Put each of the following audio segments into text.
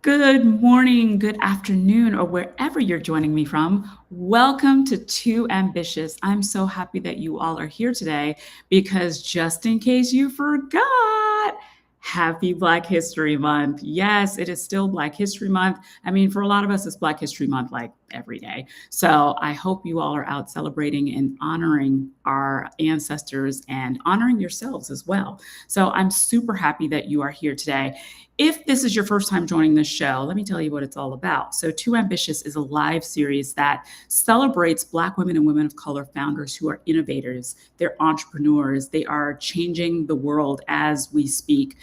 Good morning, good afternoon, or wherever you're joining me from. Welcome to Too Ambitious. I'm so happy that you all are here today because just in case you forgot, happy Black History Month. Yes, it is still Black History Month. I mean, for a lot of us, it's Black History Month like every day. So I hope you all are out celebrating and honoring our ancestors and honoring yourselves as well. So I'm super happy that you are here today. If this is your first time joining this show, let me tell you what it's all about. So, Too Ambitious is a live series that celebrates Black women and women of color founders who are innovators, they're entrepreneurs, they are changing the world as we speak.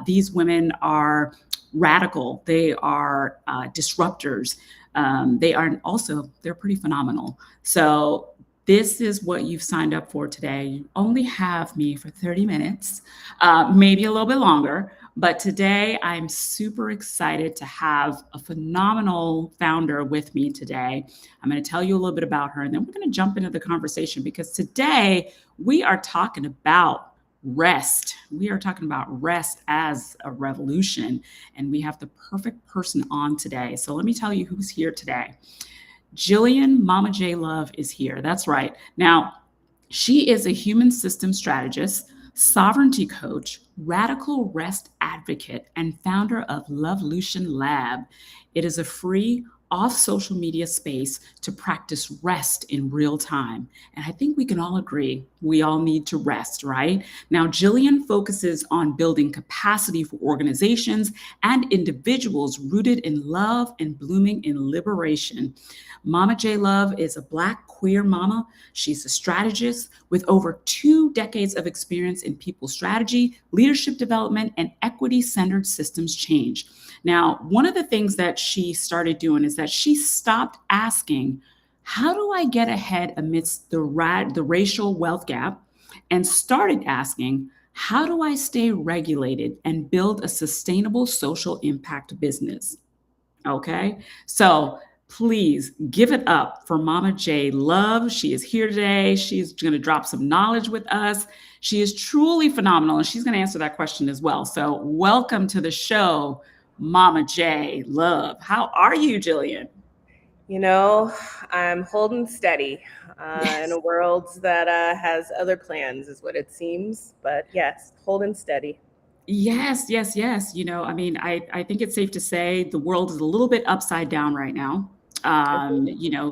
These women are radical, they are disruptors. They're pretty phenomenal. So, this is what you've signed up for today. You only have me for 30 minutes, maybe a little bit longer. But today, I'm super excited to have a phenomenal founder with me today. I'm going to tell you a little bit about her, and then we're going to jump into the conversation because today we are talking about rest. We are talking about rest as a revolution, and we have the perfect person on today. So let me tell you who's here today. Jillian Mama J Love is here. That's right. Now, she is a human system strategist, sovereignty coach, radical rest advocate, and founder of Lovelution Lab. It is a free, off social media space to practice rest in real time. And I think we can all agree we all need to rest, right? Now, Jillian focuses on building capacity for organizations and individuals rooted in love and blooming in liberation. Mama J Love is a Black queer mama. She's a strategist with over 2 decades of experience in people strategy, leadership development, and equity centered systems change. Now, one of the things that she started doing is that she stopped asking, how do I get ahead amidst the racial wealth gap? And started asking, how do I stay regulated and build a sustainable social impact business? Okay. So please give it up for Mama J Love. She is here today. She's going to drop some knowledge with us. She is truly phenomenal, and she's going to answer that question as well. So welcome to the show, Mama J Love. How are you, Jillian? You know, I'm holding steady in a world that has other plans, is what it seems. But yes, holding steady. Yes, yes, yes. I think it's safe to say the world is a little bit upside down right now.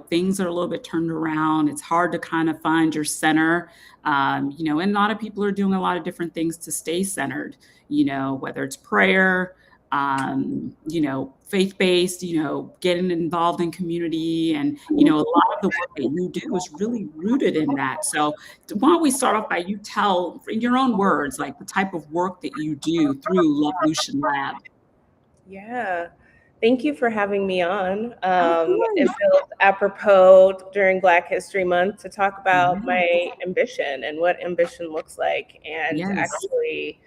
Things are a little bit turned around. It's hard to kind of find your center. And a lot of people are doing a lot of different things to stay centered, whether it's prayer, faith-based, getting involved in community. And, a lot of the work that you do is really rooted in that. So why don't we start off by you tell, in your own words, like the type of work that you do through Lovelution Lab? Yeah. Thank you for having me on. Of It course. feels apropos during Black History Month to talk about my Yes. ambition and what ambition looks like, and Yes. actually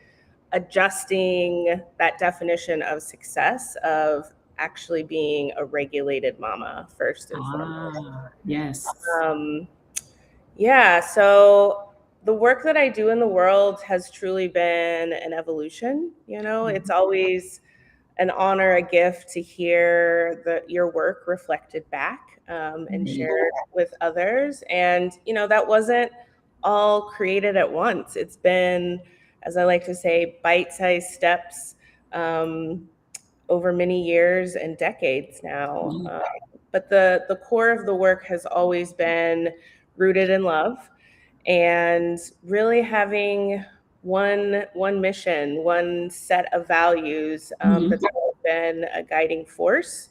adjusting that definition of success of actually being a regulated mama first and foremost. Yes. Um, yeah, so the work that I do in the world has truly been an evolution. It's Mhm. always an honor, a gift to hear your work reflected back and Right. shared with others. And, that wasn't all created at once. It's been, as I like to say, bite-sized steps um, over many years and decades now. Yeah. But the core of the work has always been rooted in love and really having one mission, one set of values that's Mhm. always been a guiding force.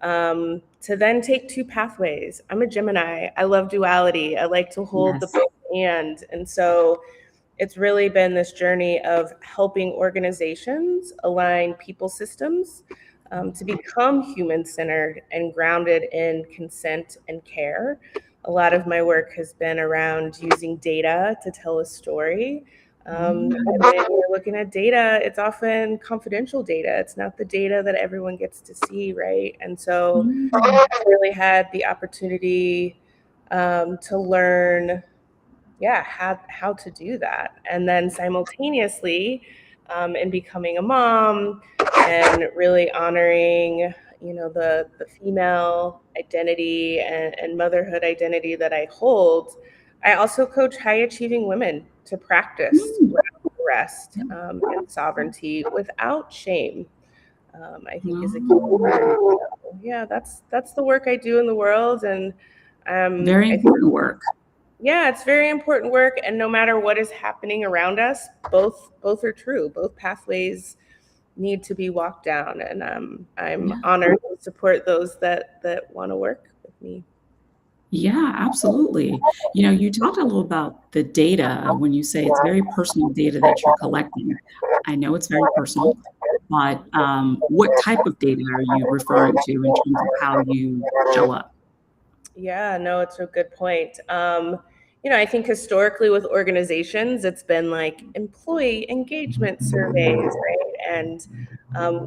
To then take two pathways. I'm a Gemini. I love duality. I like to hold the Yes. both and so it's really been this journey of helping organizations align people systems to become human centered and grounded in consent and care. A lot of my work has been around using data to tell a story. And when you're looking at data, it's often confidential data. It's not the data that everyone gets to see, right? And so Mm. I really had the opportunity to learn, yeah, how to do that. And then simultaneously, in becoming a mom, and really honoring, the female identity and motherhood identity that I hold. I also coach high achieving women to practice Mm, rest yeah. and sovereignty without shame. I think is a key Oh, part. So, yeah, that's the work I do in the world, and very I think, important work. yeah, it's very important work. And no matter what is happening around us, both are true. Both pathways need to be walked down, and I'm Yeah. honored to support those that want to work with me. Yeah, absolutely. You talked a little about the data when you say it's very personal data that you're collecting. I know it's very personal, but what type of data are you referring to in terms of how you show up? Yeah, no, it's a good point. I think historically with organizations, it's been like employee engagement surveys, right? And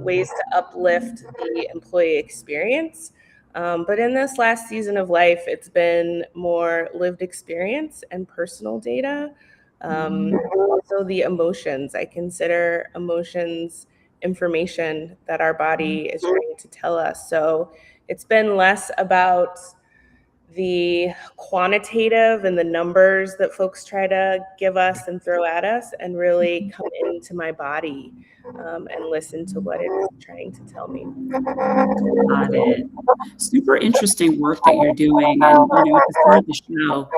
ways to uplift the employee experience. But in this last season of life, it's been more lived experience and personal data. Mm, Also, the emotions. I consider emotions information that our mm, body is trying to tell us. So it's been less about the quantitative and the numbers that folks try to give us and throw at us, and really come into my body and listen to what it's trying to tell me. got it. Super interesting work that you're doing. And, at the start of the show,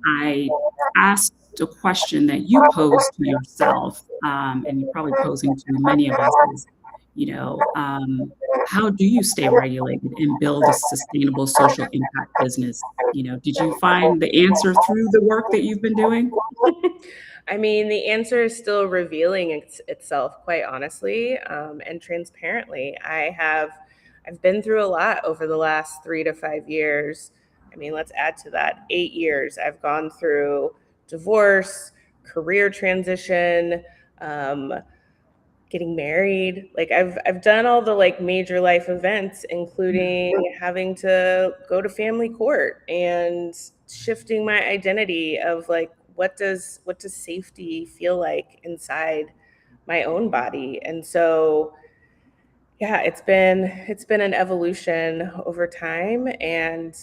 I asked a question that you pose to yourself, and you're probably posing to many of us is, how do you stay regulated and build a sustainable social impact business? Did you find the answer through the work that you've been doing? I mean, the answer is still revealing itself, quite honestly, and transparently. I've been through a lot over the last 3 to 5 years. I mean, let's add to that 8 years. I've gone through divorce, career transition, um, getting married. Like I've done all the like major life events, Yeah. including having to go to family court and shifting my identity of like what does safety feel like inside my own body. And so yeah, it's been an evolution over time, and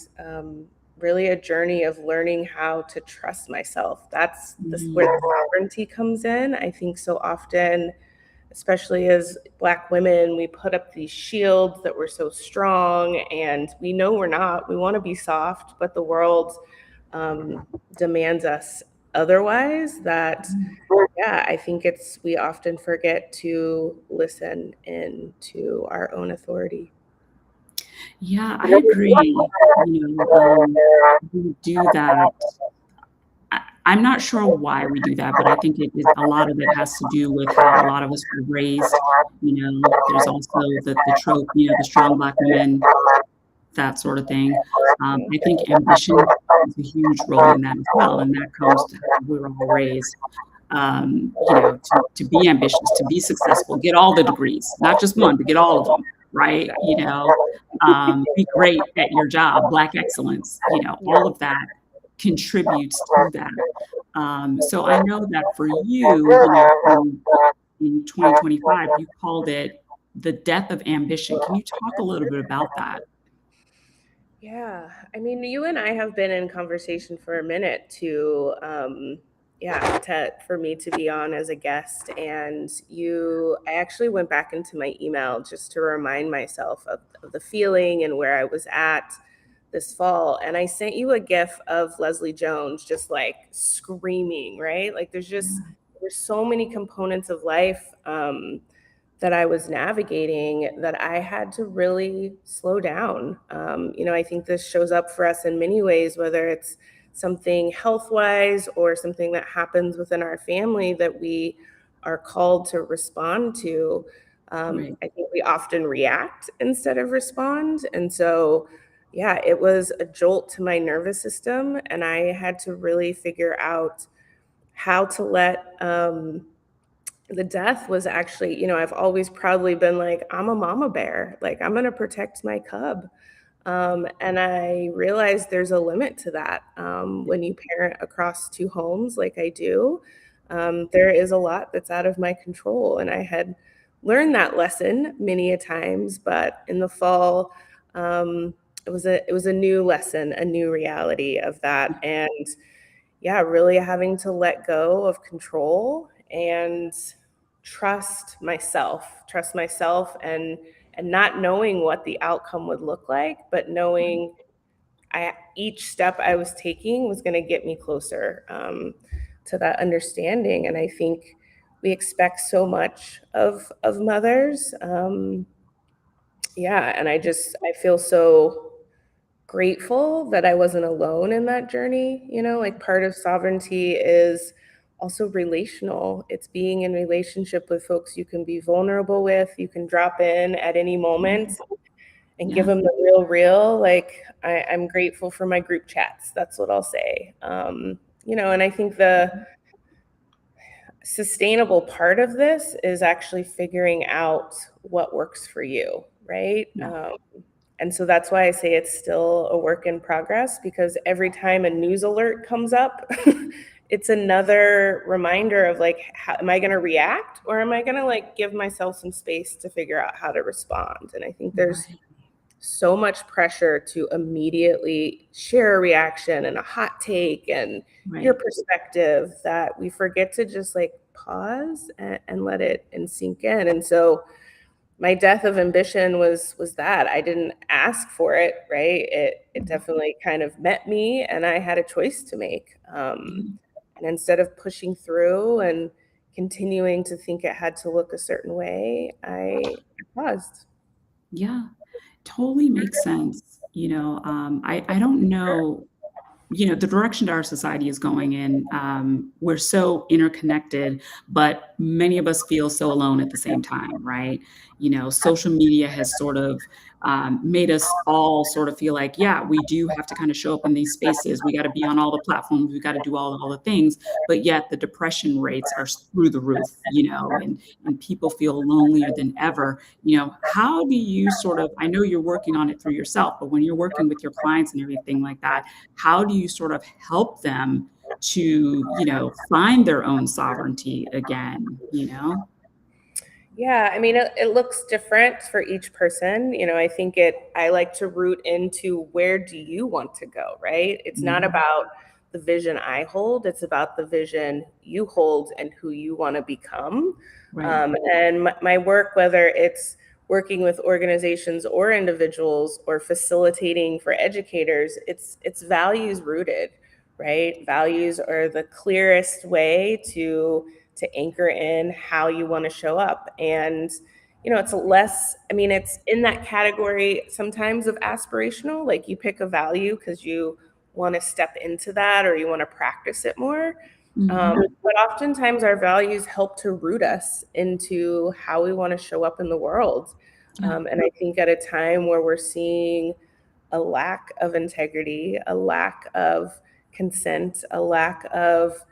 really a journey of learning how to trust myself. That's this where Mm, the sovereignty comes in. I think so often, especially as Black women, we put up these shields that we're so strong, and we know we're not. We want to be soft, but the world demands us otherwise. That, mm. yeah, I think we often forget to listen into our own authority. Yeah, I agree. We do that. I'm not sure why we do that, but I think a lot of it has to do with how a lot of us were raised. There's also the trope, the strong Black woman, that sort of thing. I think ambition is a huge role in that as well, and that comes to how we were all raised. To be ambitious, to be successful, get all the degrees, not just one, but get all of them, right? Be great at your job, Black excellence, all of that contributes to that. So I know that for you, in 2025, you called it the death of ambition. Can you talk a little bit about that? Yeah, I mean, you and I have been in conversation for a minute to, yeah, for me to be on as a guest, and I actually went back into my email just to remind myself of the feeling and where I was at this fall, and I sent you a GIF of Leslie Jones just like screaming, right? Like there's so many components of life. That I was navigating that I had to really slow down. I think this shows up for us in many ways, whether it's something health wise or something that happens within our family that we are called to respond to. Right. I think we often react instead of respond. And so, yeah, it was a jolt to my nervous system. And I had to really figure out how to let, the death was actually, I've always proudly been like, I'm a mama bear. Like, I'm going to protect my cub. And I realized there's a limit to that. When you parent across two homes like I do, there is a lot that's out of my control. And I had learned that lesson many a times, but in the fall, it was a new lesson, a new reality of that, and yeah, really having to let go of control and trust myself, and not knowing what the outcome would look like, but knowing each step I was taking was going to get me closer to that understanding. And I think we expect so much of mothers. Yeah, and I feel so grateful that I wasn't alone in that journey. Like part of sovereignty is also relational. It's being in relationship with folks you can be vulnerable with, you can drop in at any moment and give Yeah. them the real. Like I'm grateful for my group chats. That's what I'll say. And I think the sustainable part of this is actually figuring out what works for you, right? Yeah. And so that's why I say it's still a work in progress, because every time a news alert comes up, it's another reminder of like, how, am I going to react, or am I going to like give myself some space to figure out how to respond? And I think there's Right. so much pressure to immediately share a reaction and a hot take and your Right. perspective, that we forget to just like pause and let it and sink in. And so my death of ambition was that I didn't ask for it, right? It Mhm. definitely kind of met me, and I had a choice to make. Yeah. And instead of pushing through and continuing to think it had to look a certain way, I paused. Yeah. Totally makes sense. I don't know, the direction that our society is going in. We're so interconnected, but many of us feel so alone at the same time, right? Social media has sort of made us all sort of feel like, yeah, we do have to kind of show up in these spaces. We got to be on all the platforms. We got to do all the things. But yet the depression rates are through the roof, and people feel lonelier than ever. How do you sort of, I know you're working on it through yourself, but when you're working with your clients and everything like that, how do you sort of help them to, find their own sovereignty again? Yeah, I mean, it looks different for each person. I like to root into, where do you want to go, right? It's not Mhm. about the vision I hold, it's about the vision you hold and who you want to become. Right. And my work, whether it's working with organizations or individuals or facilitating for educators, it's values rooted, right? Values are the clearest way to anchor in how you want to show up. And it's less, I mean, it's in that category sometimes of aspirational, like you pick a value because you want to step into that or you want to practice it more. Mhm. But oftentimes our values help to root us into how we want to show up in the world. Yeah. And I think at a time where we're seeing a lack of integrity, a lack of consent, a lack of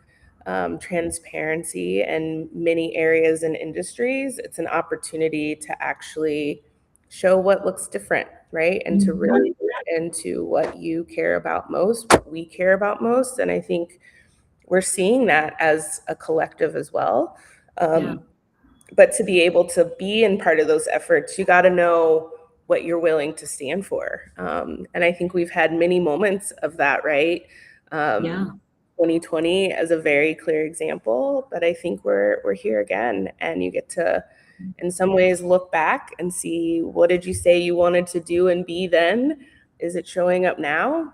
transparency in many areas and industries, it's an opportunity to actually show what looks different, right? And to Mhm. really get into what you care about most, what we care about most. And I think we're seeing that as a collective as well. Yeah. But to be able to be in part of those efforts, you got to know what you're willing to stand for. And I think we've had many moments of that, right? Yeah. Um, 2020 as a very clear example, but I think we're here again, and you get to, in some ways, look back and see, what did you say you wanted to do and be then? Is it showing up now?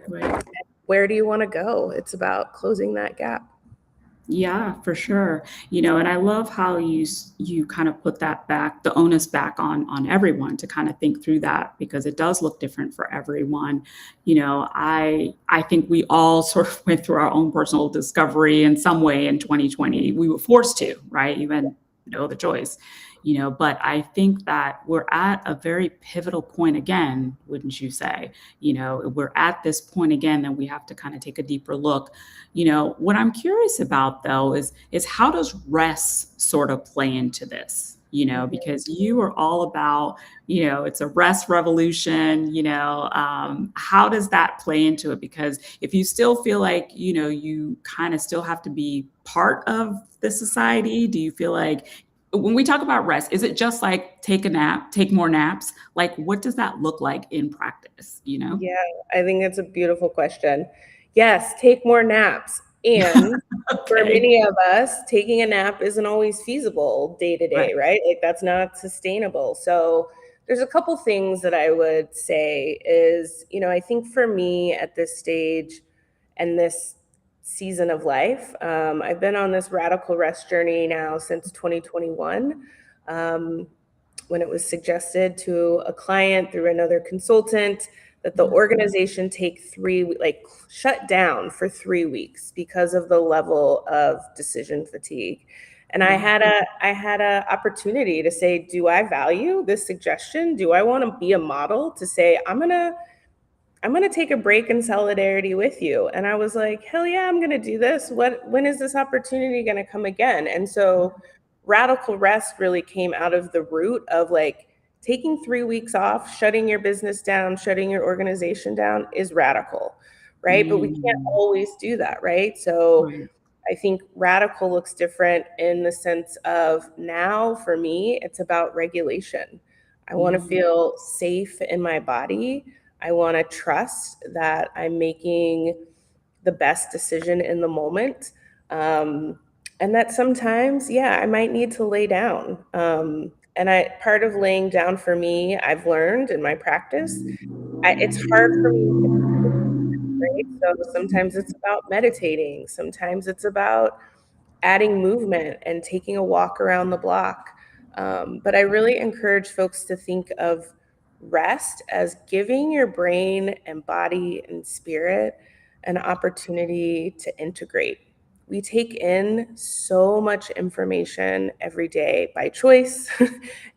Right. Where do you want to go? It's about closing that gap. Yeah, for sure. And I love how you kind of put the onus back on everyone to kind of think through that, because it does look different for everyone. I think we all sort of went through our own personal discovery in some way in 2020. We were forced to, right? Even no other choice. But I think that we're at a very pivotal point again, wouldn't you say? We're at this point again that we have to kind of take a deeper look. What I'm curious about though is how does rest sort of play into this? Because you are all about, it's a rest revolution. How does that play into it? Because if you still feel like, you kind of still have to be part of the society, do you feel like, when we talk about rest, is it just like take a nap, take more naps? Like, what does that look like in practice, you know? Yeah, I think it's a beautiful question. Yes, take more naps. And for Okay. many of us, taking a nap isn't always feasible day to Right. day, right? Like that's not sustainable. So there's a couple things that I would say is, I think for me at this stage and this season of life, I've been on this radical rest journey now since 2021. Um, when it was suggested to a client through another consultant that the Yeah. organization take shut down for 3 weeks because of the level of decision fatigue. And I Yeah. had a opportunity to say, do I value this suggestion? Do I want to be a model to say, I'm gonna take a break in solidarity with you? And I was like, hell yeah, I'm gonna do this. When is this opportunity gonna come again? And so radical rest really came out of the root of like taking 3 weeks off, shutting your business down, shutting your organization down is radical, right? But we can't Mm, always do that, right? So right. I think radical looks different in the sense of now for me, it's about regulation. I want to Yeah. feel safe in my body. I want to trust that I'm making the best decision in the moment. And that sometimes, yeah, I might need to lay down. And part of laying down for me, I've learned in my practice, it's hard for me to get, right? So sometimes it's about meditating. Sometimes it's about adding movement and taking a walk around the block. But I really encourage folks to think of rest as giving your brain and body and spirit an opportunity to integrate. We take in so much information every day by choice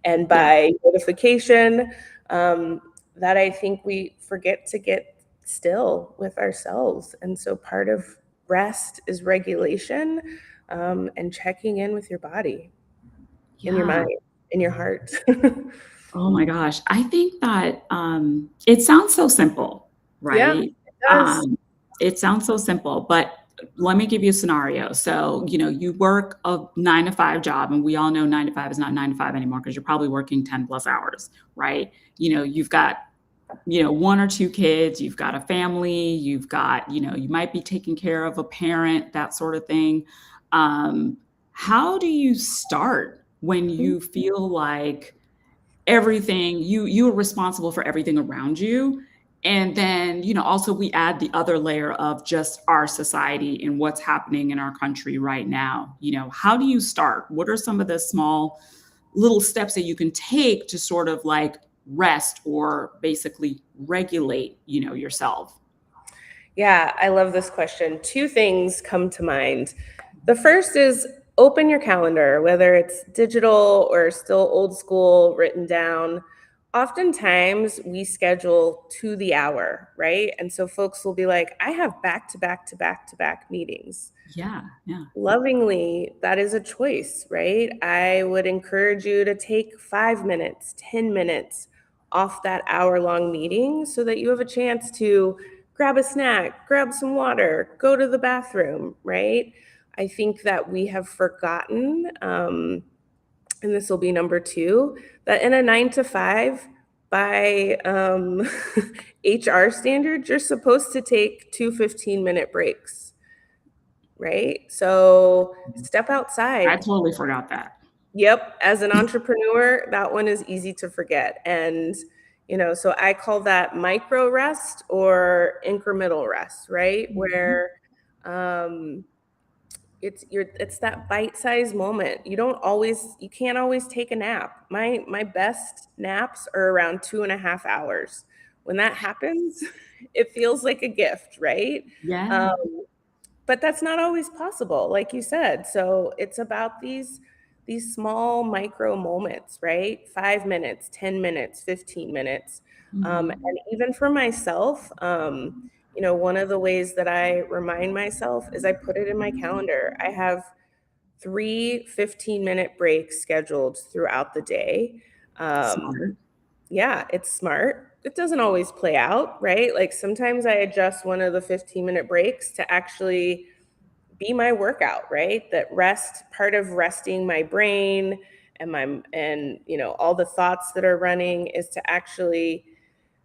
and Yeah. by notification, that I think we forget to get still with ourselves. And so part of rest is regulation, and checking in with your body, in your Yeah. mind, in your heart. Oh my gosh. I think that it sounds so simple, Yeah, right? it does. It sounds so simple, but let me give you a scenario. So, you work a 9 to 5 job, and we all know 9 to 5 is not 9 to 5 anymore because you're probably working 10 plus hours, right? You've got, one or two kids, you've got a family, you've got, you might be taking care of a parent, that sort of thing. Um, how do you start when you feel like everything you are responsible for everything around you, and then also we add the other layer of just our society and what's happening in our country right now? How do you start? What are some of the small little steps that you can take to sort of like rest or basically regulate yourself? Yeah, I love this question. Two things come to mind. The first is open your calendar, whether it's digital or still old school, written down. Oftentimes we schedule to the hour, right? And so folks will be like, I have back to back to back to back meetings. Yeah, yeah. Lovingly, that is a choice, right? I would encourage you to take 5 minutes, 10 minutes off that hour-long meeting so that you have a chance to grab a snack, grab some water, go to the bathroom, right? I think that we have forgotten, and this will be number two, that in a 9 to 5, by HR standards, you're supposed to take two 15-minute breaks, right? So step I outside. totally forgot that. Yep, as an entrepreneur, that one is easy to forget. And, so I call that micro rest or incremental rest, right? Mhm. Where um it's that bite-sized moment. You can't always take a nap. My best naps are around 2.5 hours. When that happens, it feels like a gift, right? Yeah. Um, but that's not always possible, like you said. So it's about these small micro moments, right? 5 minutes, 10 minutes, 15 minutes. Mhm. And even for myself, one of the ways that I remind myself is I put it in my calendar. I have three 15-minute breaks scheduled throughout the day. Um, Smart. yeah, it's smart. It doesn't always play out, right? Like sometimes I adjust one of the 15-minute breaks to actually be my workout, right? That rest, part of resting my brain and all the thoughts that are running is to actually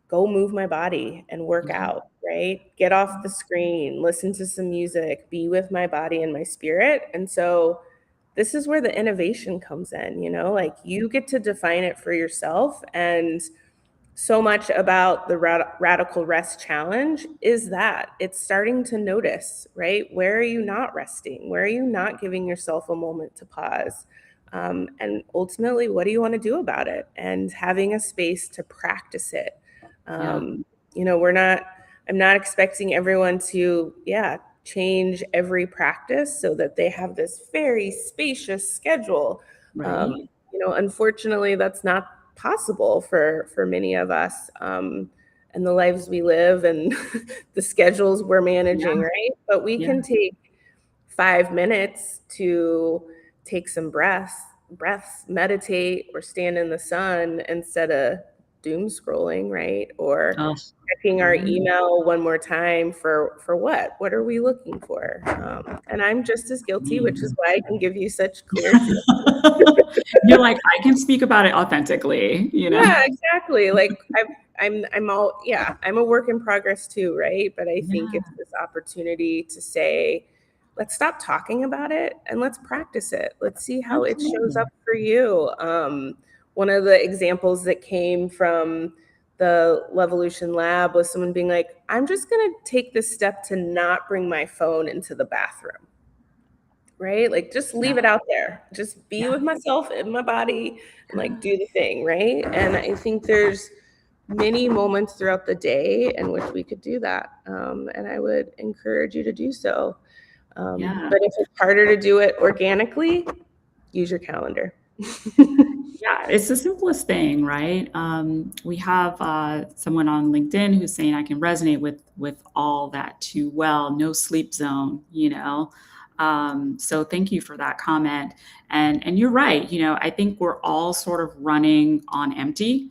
go move my body and work Yeah. out, right? Get off the screen, listen to some music, be with my body and my spirit. And so this is where the innovation comes in, like you get to define it for yourself. And so much about the radical rest challenge is that it's starting to notice, right? Where are you not resting? Where are you not giving yourself a moment to pause? And ultimately, what do you want to do about it? And having a space to practice it. Yeah. I'm not expecting everyone to, change every practice so that they have this very spacious schedule. Right. Unfortunately, that's not possible for many of us, and the lives we live and the schedules we're managing, Yeah. right? But we Yeah. can take 5 minutes to take some breaths, meditate, or stand in the sun instead of doom scrolling, right? Or Oh, checking our right. email one more time for what? What are we looking for? And I'm just as guilty, which is why I can give you such clear You're like, I can speak about it authentically, Yeah, exactly. Like I'm a work in progress too, right? But I think Yeah, it's this opportunity to say, let's stop talking about it and let's practice it. Let's see how it shows absolutely. up for you. One of the examples that came from the Lovelution Lab was someone being like, I'm just gonna take this step to not bring my phone into the bathroom, right? Like just leave Yeah, it out there. Just be yeah, with myself in my body and like do the thing, right? And I think there's many moments throughout the day in which we could do that. And I would encourage you to do so. yeah. But if it's harder to do it organically, use your calendar. Yeah, it's the simplest thing, right? We have someone on LinkedIn who's saying I can resonate with all that too well. No sleep zone, So thank you for that comment. And you're right. I think we're all sort of running on empty,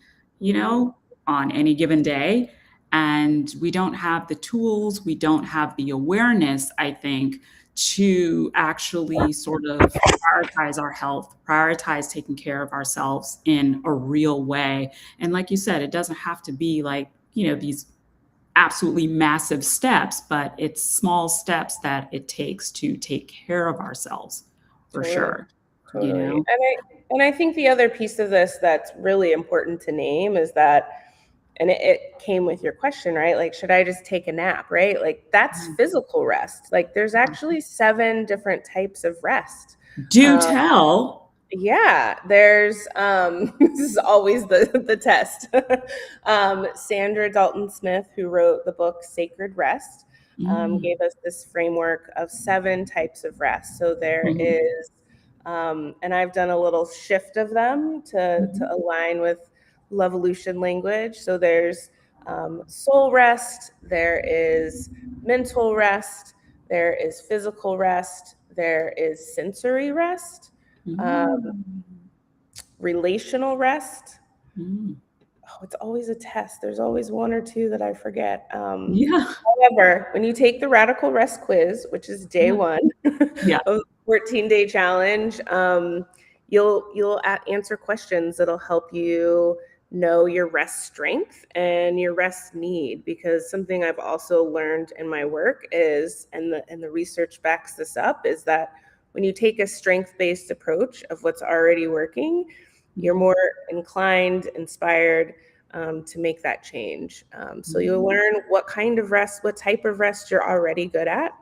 on any given day, and we don't have the tools, we don't have the awareness, I think, to actually sort of prioritize our health, prioritize taking care of ourselves in a real way. And like you said, it doesn't have to be like, these absolutely massive steps, but it's small steps that it takes to take care of ourselves for Totally. sure, Totally. And I think the other piece of this that's really important to name is that, and it came with your question, right? Like, should I just take a nap, right? Like, that's Yeah. physical rest. Like, there's actually 7 different types of rest. Do Um, tell. yeah, there's this is always the test. Sandra Dalton Smith, who wrote the book Sacred Rest, Mm. gave us this framework of 7 types of rest. So there Mhm. is, and I've done a little shift of them to Mhm. align with Lovelution language. So there's soul rest, there is mental rest, there is physical rest, there is sensory rest, um, Mm. relational rest. Mm. Oh, it's always a test. There's always 1 or 2 that I forget. Yeah. However, when you take the radical rest quiz, which is day Yeah. 1 Yeah. of the 14-day challenge, you'll answer questions that'll help you know your rest strength and your rest need. Because something I've also learned in my work is, and the research backs this up, is that when you take a strength-based approach of what's already working, you're Mhm. more inclined, inspired, to make that change. So you'll Mm. learn what kind of rest, what type of rest you're already good at,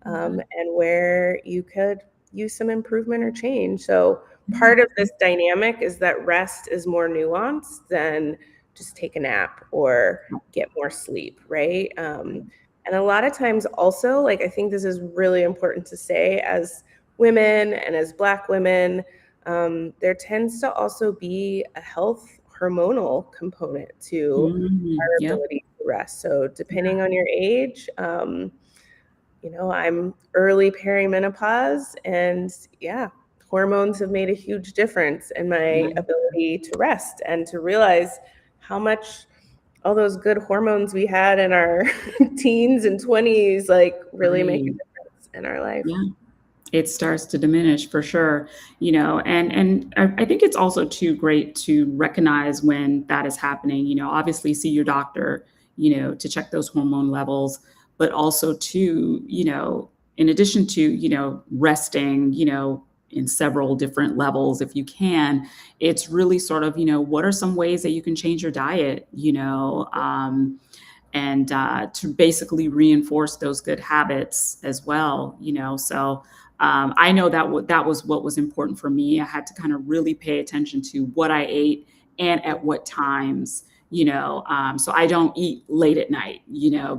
Okay. and where you could use some improvement or change. So part Mm. of this dynamic is that rest is more nuanced than just take a nap or get more sleep, right? And a lot of times also, like, I think this is really important to say as women and as Black women, there tends to also be a health hormonal component to Mhm. our Yep. ability to rest. So Yeah. depending on your age, I'm early perimenopause, and yeah, hormones have made a huge difference in my Yeah. ability to rest and to realize how much all those good hormones we had in our teens and 20s like really make a Right. difference in our life. Yeah. It starts to diminish for sure, and I think it's also too great to recognize when that is happening. Obviously see your doctor, to check those hormone levels, but also to, in addition to, resting, in several different levels if you can, it's really sort of, what are some ways that you can change your diet, and to basically reinforce those good habits as well. So I know that that was what was important for me. I had to kind of really pay attention to what I ate and at what times. So I don't eat late at night,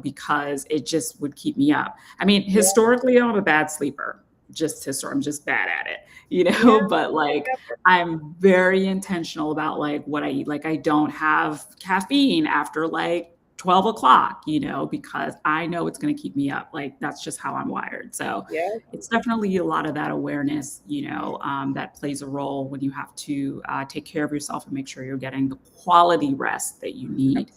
because it just would keep me up. I mean, Yeah. historically, I'm a bad sleeper. I'm just bad at it, Yeah. but like I'm very intentional about like what I eat. Like I don't have caffeine after like 12 o'clock, because I know it's going to keep me up. Like that's just how I'm wired. So Yeah. it's definitely a lot of that awareness, that plays a role when you have to take care of yourself and make sure you're getting the quality rest that you need.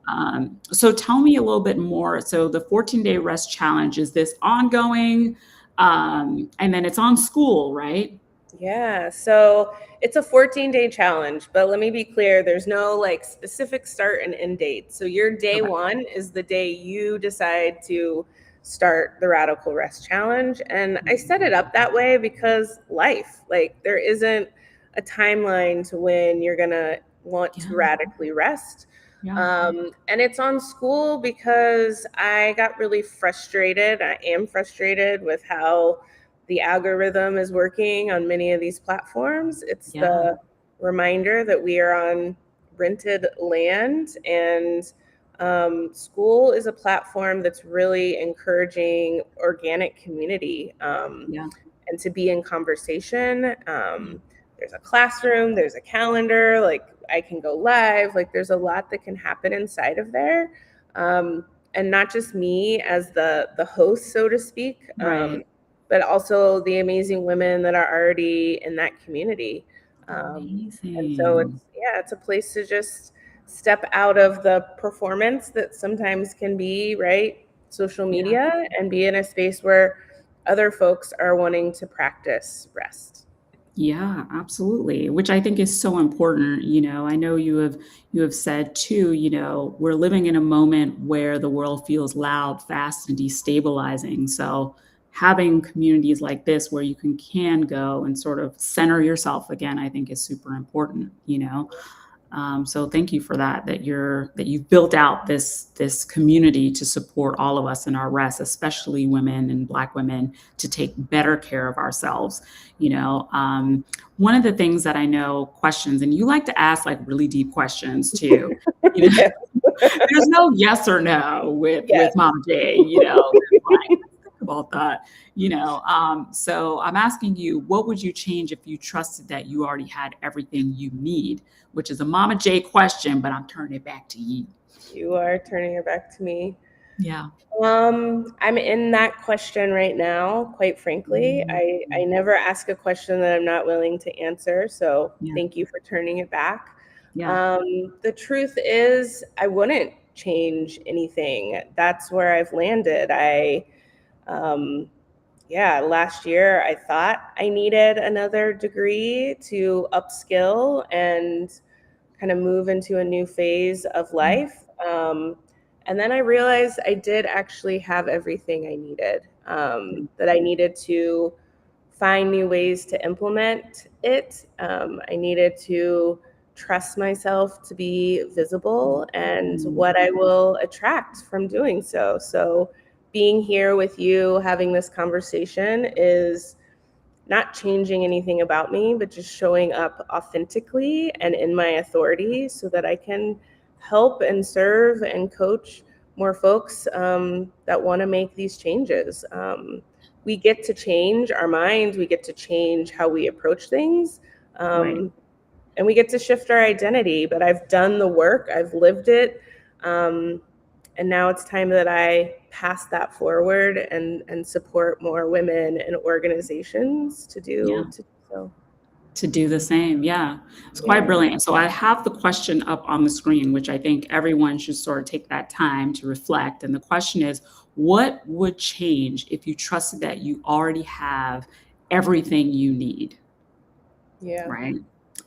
Absolutely. So tell me a little bit more. So the 14-day rest challenge, is this ongoing? And then it's on school, right? Yeah, so it's a 14-day challenge, but let me be clear, there's no like specific start and end date. So your day Okay. one is the day you decide to start the Radical Rest Challenge. And I set it up that way because life, like there isn't a timeline to when you're gonna want to Yeah. radically rest. Yeah. And it's on school because I got really frustrated. I am frustrated with how the algorithm is working on many of these platforms. It's Yeah. the reminder that we are on rented land, and school is a platform that's really encouraging organic community, Yeah. and to be in conversation. Yeah. There's a classroom, there's a calendar, like I can go live, like there's a lot that can happen inside of there. Um, and not just me as the host, so to speak, Right. but also the amazing women that are already in that community. And so Amazing. it's a place to just step out of the performance that sometimes can be, right, social Yeah. media, and be in a space where other folks are wanting to practice rest. Yeah, absolutely. Which I think is so important. I know you have said too, we're living in a moment where the world feels loud, fast, and destabilizing. So having communities like this where you can go and sort of center yourself again, I think is super important. So thank you for that. That you've built out this community to support all of us in our rest, especially women and Black women, to take better care of ourselves. One of the things that I know questions, and you like to ask like really deep questions too. You know, Yes. there's no yes or no Yes. with Mama J. There's like think about that. So I'm asking you, what would you change if you trusted that you already had everything you need? Which is a Mama J question, but I'm turning it back to you. You are turning it back to me. Yeah. I'm in that question right now, quite frankly. Mm, I never ask a question that I'm not willing to answer. So yeah. thank you for turning it back. Yeah. The truth is, I wouldn't change anything. That's where I've landed. Um, last year I thought I needed another degree to upskill and kind of move into a new phase of Yeah. life. And then I realized I did actually have everything I needed, that I needed to find new ways to implement it. I needed to trust myself to be visible and Mm, what I will attract from doing so. So, being here with you, having this conversation is not changing anything about me, but just showing up authentically and in my authority so that I can help and serve and coach more folks, that want to make these changes. We get to change our minds, we get to change how we approach things, right. um, and we get to shift our identity. But I've done the work, I've lived it. Um, and now it's time that I pass that forward and support more women and organizations to Yeah. do so. To do the same. Yeah. It's quite Yeah. brilliant. So I have the question up on the screen, which I think everyone should sort of take that time to reflect. And the question is, what would change if you trusted that you already have everything you need? Yeah. Right.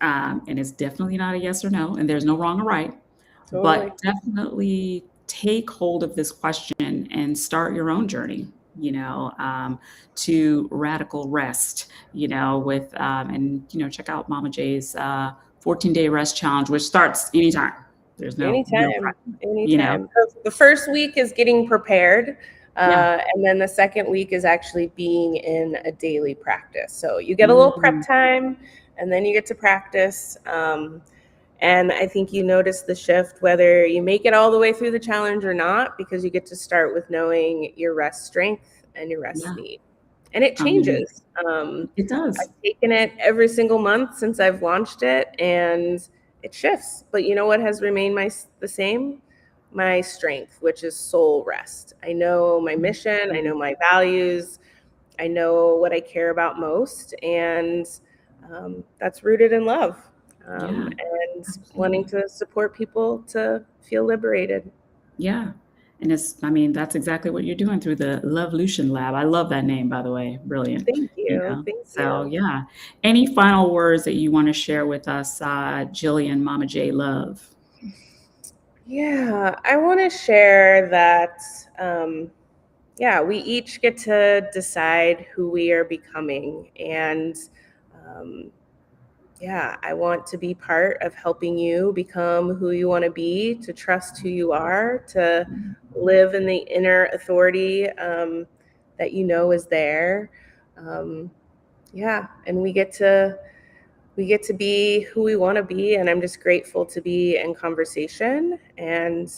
And it's definitely not a yes or no, and there's no wrong or right, Totally. but definitely take hold of this question and start your own journey, to radical rest, check out Mama J's 14-day rest challenge, which starts anytime. There's no real Anytime, pressure, you know? anytime. The first week is getting prepared, Yeah. and then the second week is actually being in a daily practice. So you get a little prep Mhm. time, and then you get to practice. And I think you notice the shift whether you make it all the way through the challenge or not, because you get to start with knowing your rest strength and your rest Yeah. need. And it I mean, changes. it does. I've taken it every single month since I've launched it, and it shifts. But you know what has remained the same? My strength, which is soul rest. I know my mission, I Mhm. know my values, I know what I care about most, and that's rooted in love, Yeah, and wanting absolutely. to support people to feel liberated. Yeah. And that's exactly what you're doing through the Lovelution Lab. I love that name, by the way. Brilliant. Thank you. Thank So you. yeah. Any final words that you want to share with us, Jillian, Mama J Love? Yeah, I want to share that. Yeah, we each get to decide who we are becoming. And um, yeah, I want to be part of helping you become who you want to be, to trust who you are, to live in the inner authority that you know is there. Um, yeah, and we get to be who we want to be, and I'm just grateful to be in conversation. And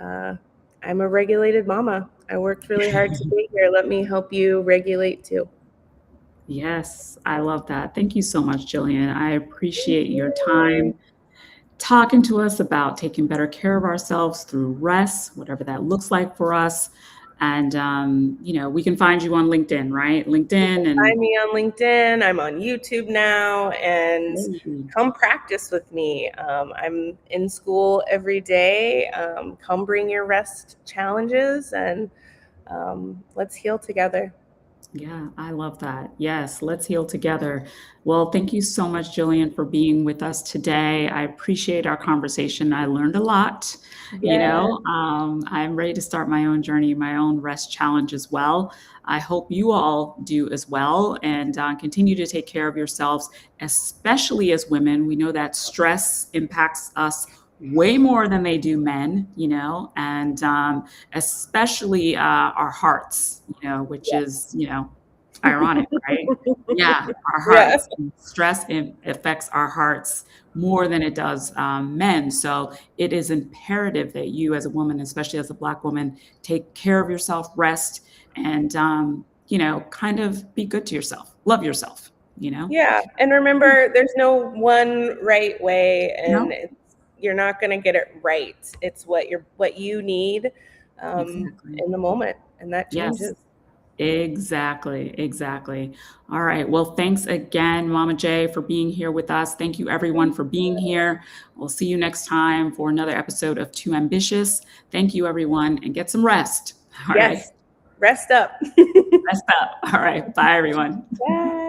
uh, I'm a regulated mama. I worked really hard to be here. Let me help you regulate too. Yes, I love that. Thank you so much, Jillian. I Thank appreciate your you. time talking to us about taking better care of ourselves through rest, whatever that looks like for us. And, we can find you on LinkedIn, right? You can LinkedIn and find me on LinkedIn. I'm on YouTube now, and Hey. come practice with me. I'm in school every day. Come bring your rest challenges, and let's heal together. Yeah, I love that. Yes, let's heal together. Well, thank you so much, Jillian, for being with us today. I appreciate our conversation. I learned a lot. Yeah. I'm ready to start my own journey, my own rest challenge as well. I hope you all do as well, and continue to take care of yourselves, especially as women. We know that stress impacts us way more than they do men, and especially our hearts, which is, ironic, right? Yeah, our Yeah. hearts. Stress affects our hearts more than it does men. So it is imperative that you, as a woman, especially as a Black woman, take care of yourself, rest, and, kind of be good to yourself, love yourself. Yeah. And remember, there's no one right way, and No, you're not going to get it right. It's what you need exactly. in the moment, and that Yes. changes. Exactly, exactly. All right. Well, thanks again, Mama J, for being here with us. Thank you, everyone, Thank for being you. here. We'll see you next time for another episode of Too Ambitious. Thank you, everyone, and get some rest. All right. Yes. Rest up. Rest up. All right. Bye, everyone. Bye.